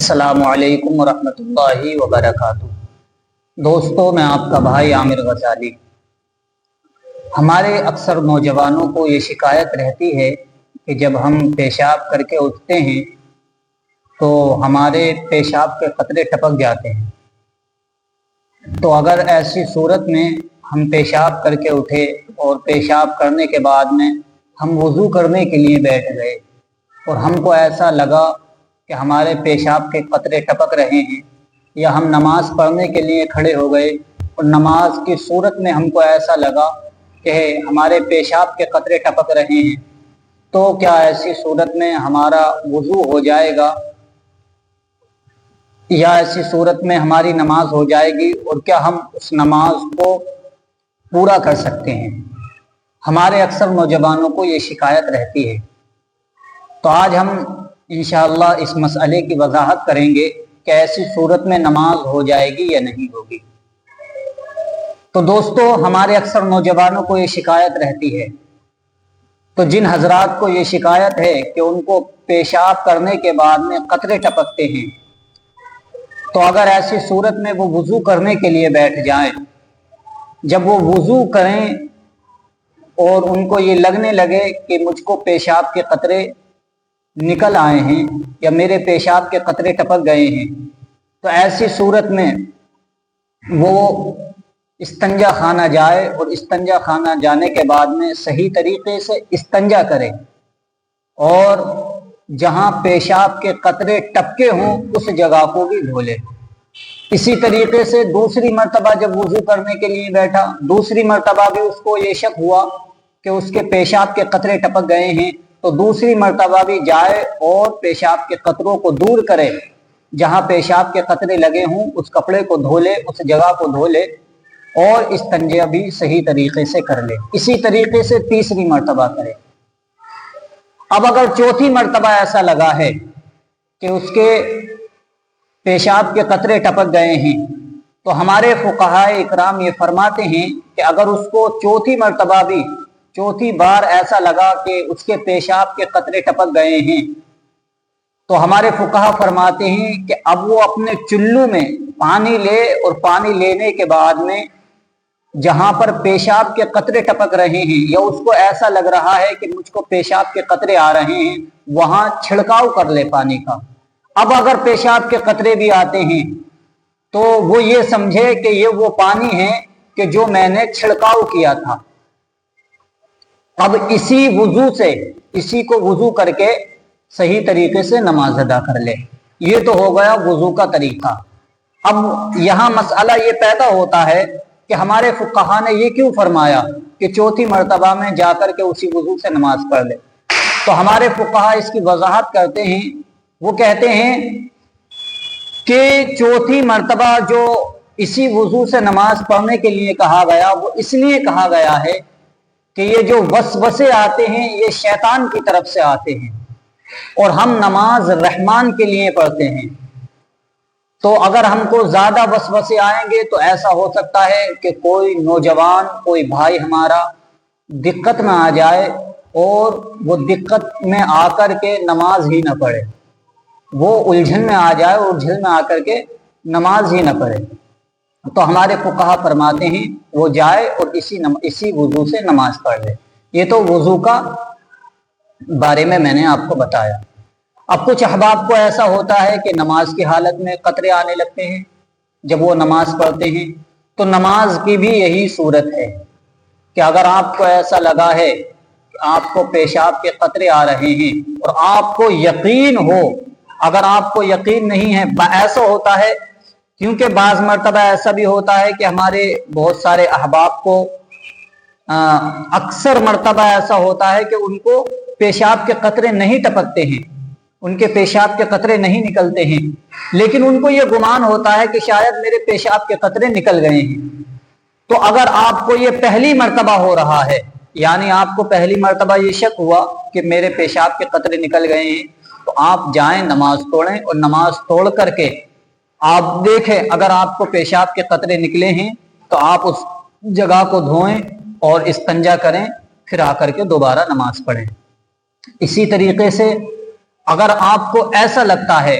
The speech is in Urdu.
السلام علیکم ورحمۃ اللہ وبرکاتہ۔ دوستو، میں آپ کا بھائی عامر غزالی۔ ہمارے اکثر نوجوانوں کو یہ شکایت رہتی ہے کہ جب ہم پیشاب کر کے اٹھتے ہیں تو ہمارے پیشاب کے قطرے ٹپک جاتے ہیں۔ تو اگر ایسی صورت میں ہم پیشاب کر کے اٹھے اور پیشاب کرنے کے بعد میں ہم وضو کرنے کے لیے بیٹھ گئے اور ہم کو ایسا لگا کہ ہمارے پیشاب کے قطرے ٹپک رہے ہیں، یا ہم نماز پڑھنے کے لیے کھڑے ہو گئے اور نماز کی صورت میں ہم کو ایسا لگا کہ ہمارے پیشاب کے قطرے ٹپک رہے ہیں، تو کیا ایسی صورت میں ہمارا وضو ہو جائے گا یا ایسی صورت میں ہماری نماز ہو جائے گی، اور کیا ہم اس نماز کو پورا کر سکتے ہیں؟ ہمارے اکثر نوجوانوں کو یہ شکایت رہتی ہے۔ تو آج ہم انشاءاللہ اس مسئلے کی وضاحت کریں گے کہ ایسی صورت میں نماز ہو جائے گی یا نہیں ہوگی۔ تو دوستو، ہمارے اکثر نوجوانوں کو یہ شکایت رہتی ہے۔ تو جن حضرات کو یہ شکایت ہے کہ ان کو پیشاب کرنے کے بعد میں قطرے ٹپکتے ہیں، تو اگر ایسی صورت میں وہ وضو کرنے کے لیے بیٹھ جائیں، جب وہ وضو کریں اور ان کو یہ لگنے لگے کہ مجھ کو پیشاب کے قطرے نکل آئے ہیں یا میرے پیشاب کے قطرے ٹپک گئے ہیں، تو ایسی صورت میں وہ استنجا خانہ جائے اور استنجا خانہ جانے کے بعد میں صحیح طریقے سے استنجا کرے، اور جہاں پیشاب کے قطرے ٹپکے ہوں اس جگہ کو بھی دھو لے۔ اسی طریقے سے دوسری مرتبہ جب وضو کرنے کے لیے بیٹھا، دوسری مرتبہ بھی اس کو یہ شک ہوا کہ اس کے پیشاب کے قطرے ٹپک گئے ہیں، تو دوسری مرتبہ بھی جائے اور پیشاب کے قطروں کو دور کرے، جہاں پیشاب کے قطرے لگے ہوں اس کپڑے کو دھو لے، اس جگہ کو دھو لے، اور استنجا بھی صحیح طریقے سے کر لے۔ اسی طریقے سے تیسری مرتبہ کرے۔ اب اگر چوتھی مرتبہ ایسا لگا ہے کہ اس کے پیشاب کے قطرے ٹپک گئے ہیں، تو ہمارے فقہائے اکرام یہ فرماتے ہیں کہ اگر اس کو چوتھی بار ایسا لگا کہ اس کے پیشاب کے قطرے ٹپک گئے ہیں، تو ہمارے فقہا فرماتے ہیں کہ اب وہ اپنے چلو میں پانی لے، اور پانی لینے کے بعد میں جہاں پر پیشاب کے قطرے ٹپک رہے ہیں یا اس کو ایسا لگ رہا ہے کہ مجھ کو پیشاب کے قطرے آ رہے ہیں، وہاں چھڑکاؤ کر لے پانی کا۔ اب اگر پیشاب کے قطرے بھی آتے ہیں تو وہ یہ سمجھے کہ یہ وہ پانی ہے کہ جو میں نے چھڑکاؤ کیا تھا۔ اب اسی کو وضو کر کے صحیح طریقے سے نماز ادا کر لے۔ یہ تو ہو گیا وضو کا طریقہ۔ اب یہاں مسئلہ یہ پیدا ہوتا ہے کہ ہمارے فقہا نے یہ کیوں فرمایا کہ چوتھی مرتبہ میں جا کر کے اسی وضو سے نماز پڑھ لے؟ تو ہمارے فقہا اس کی وضاحت کرتے ہیں۔ وہ کہتے ہیں کہ چوتھی مرتبہ جو اسی وضو سے نماز پڑھنے کے لیے کہا گیا، وہ اس لیے کہا گیا ہے کہ یہ جو وسوسے آتے ہیں یہ شیطان کی طرف سے آتے ہیں، اور ہم نماز رحمان کے لیے پڑھتے ہیں۔ تو اگر ہم کو زیادہ وسوسے آئیں گے تو ایسا ہو سکتا ہے کہ کوئی نوجوان، کوئی بھائی ہمارا دقت میں آ جائے اور وہ دقت میں آ کر کے نماز ہی نہ پڑھے، وہ الجھن میں آ جائے اور الجھن میں آ کر کے نماز ہی نہ پڑھے۔ تو ہمارے فقہا فرماتے ہیں وہ جائے اور اسی وضو سے نماز پڑھ لے۔ یہ تو وضو کا بارے میں نے آپ کو بتایا۔ اب کچھ احباب کو ایسا ہوتا ہے کہ نماز کی حالت میں قطرے آنے لگتے ہیں جب وہ نماز پڑھتے ہیں۔ تو نماز کی بھی یہی صورت ہے کہ اگر آپ کو ایسا لگا ہے کہ آپ کو پیشاب کے قطرے آ رہے ہیں اور آپ کو یقین ہو، اگر آپ کو یقین نہیں ہے، ایسا ہوتا ہے کیونکہ بعض مرتبہ ایسا بھی ہوتا ہے کہ ہمارے بہت سارے احباب کو اکثر مرتبہ ایسا ہوتا ہے کہ ان کو پیشاب کے قطرے نہیں ٹپکتے ہیں، ان کے پیشاب کے قطرے نہیں نکلتے ہیں، لیکن ان کو یہ گمان ہوتا ہے کہ شاید میرے پیشاب کے قطرے نکل گئے ہیں۔ تو اگر آپ کو یہ پہلی مرتبہ ہو رہا ہے، یعنی آپ کو پہلی مرتبہ یہ شک ہوا کہ میرے پیشاب کے قطرے نکل گئے ہیں، تو آپ جائیں نماز توڑیں، اور نماز توڑ کر کے آپ دیکھیں اگر آپ کو پیشاب کے قطرے نکلے ہیں تو آپ اس جگہ کو دھوئیں اور استنجا کریں، پھر آ کر کے دوبارہ نماز پڑھیں۔ اسی طریقے سے اگر آپ کو ایسا لگتا ہے